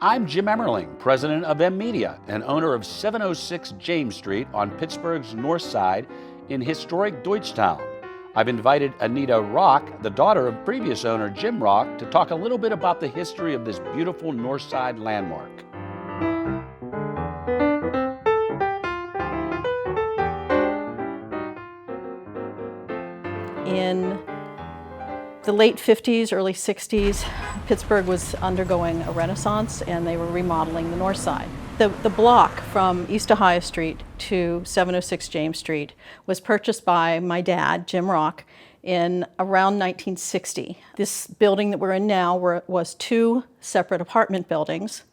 I'm Jim Emmerling, president of M Media and owner of 706 James Street on Pittsburgh's north side in historic Deutschtown. I've invited Anita Rock, the daughter of previous owner Jim Rock, to talk a little bit about the history of this beautiful north side landmark. In the late 50s, early 60s, Pittsburgh was undergoing a renaissance and they were remodeling the north side. The block from East Ohio Street to 706 James Street was purchased by my dad, Jim Rock, in around 1960. This building that we're in now was two separate apartment buildings.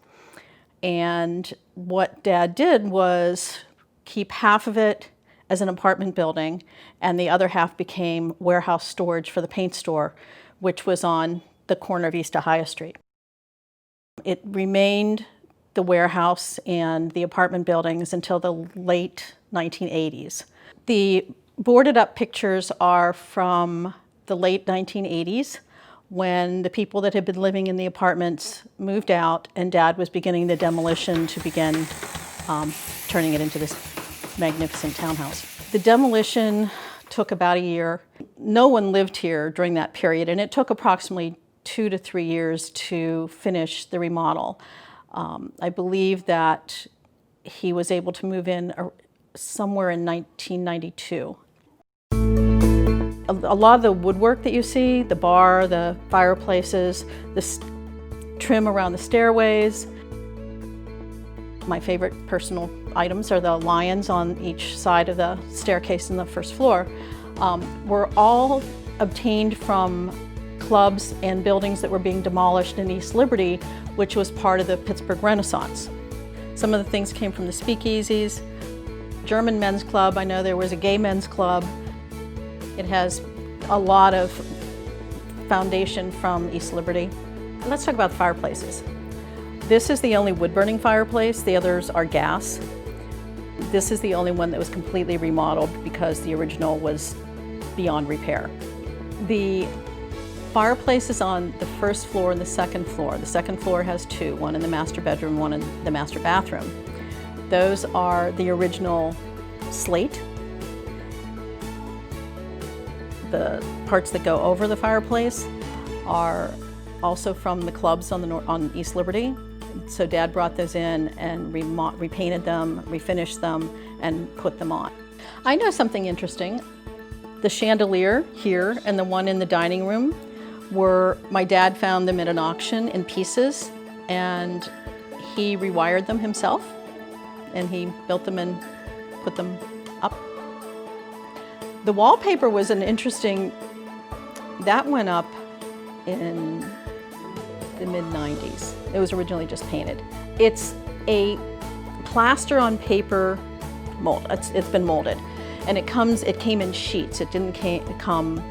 And what Dad did was keep half of it as an apartment building, and the other half became warehouse storage for the paint store, which was on the corner of East Ohio Street. It remained the warehouse and the apartment buildings until the late 1980s. The boarded up pictures are from the late 1980s when the people that had been living in the apartments moved out and Dad was beginning the demolition to begin turning it into this magnificent townhouse. The demolition took about a year. No one lived here during that period, and it took approximately 2 to 3 years to finish the remodel. I believe that he was able to move in somewhere in 1992. A lot of the woodwork that you see, the bar, the fireplaces, the trim around the stairways. My favorite personal items are the lions on each side of the staircase in the first floor. Were all obtained from clubs and buildings that were being demolished in East Liberty, which was part of the Pittsburgh Renaissance. Some of the things came from the speakeasies, German men's club. I know there was a gay men's club. It has a lot of foundation from East Liberty. Let's talk about the fireplaces. This is the only wood-burning fireplace. The others are gas. This is the only one that was completely remodeled because the original was beyond repair. The fireplace is on the first floor and the second floor. The second floor has two, one in the master bedroom, one in the master bathroom. Those are the original slate. The parts that go over the fireplace are also from the clubs on East Liberty. So Dad brought those in and repainted them, refinished them, and put them on. I know something interesting. The chandelier here and the one in the dining room my dad found them at an auction in pieces, and he rewired them himself, and he built them and put them up. The wallpaper was that went up in the mid-90s. It was originally just painted. It's a plaster on paper mold. It's been molded, and it came in sheets. It didn't come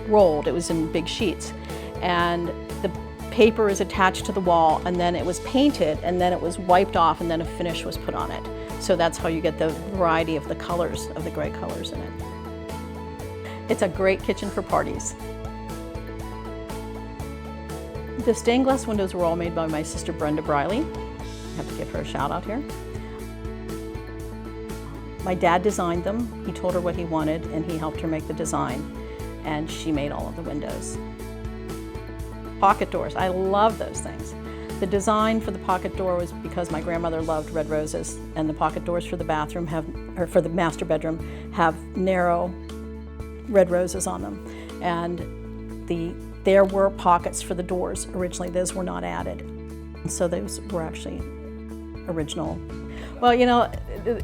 rolled. It was in big sheets, and the paper is attached to the wall, and then it was painted, and then it was wiped off, and then a finish was put on it. So that's how you get the variety of the colors, of the gray colors in it. It's a great kitchen for parties. The stained glass windows were all made by my sister Brenda Briley. I have to give her a shout out here. My dad designed them. He told her what he wanted and he helped her make the design, and she made all of the windows. Pocket doors, I love those things. The design for the pocket door was because my grandmother loved red roses, and the pocket doors for the bathroom for the master bedroom have narrow red roses on them. And there were pockets for the doors originally. Those were not added. So those were actually original. Well, you know,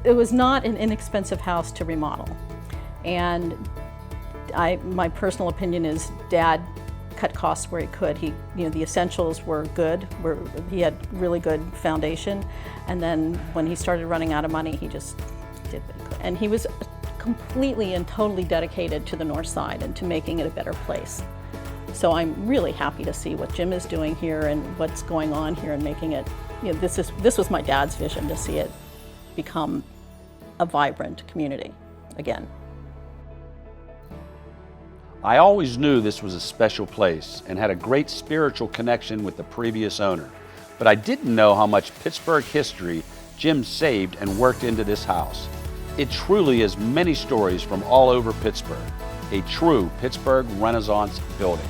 it was not an inexpensive house to remodel. And my personal opinion is Dad cut costs where he could. The essentials were good. He had really good foundation. And then when he started running out of money, he just did what he could. And he was completely and totally dedicated to the north side and to making it a better place. So I'm really happy to see what Jim is doing here and what's going on here and making it, this was my dad's vision, to see it become a vibrant community again. I always knew this was a special place and had a great spiritual connection with the previous owner. but I didn't know how much Pittsburgh history Jim saved and worked into this house. It truly is many stories from all over Pittsburgh, a true Pittsburgh Renaissance building.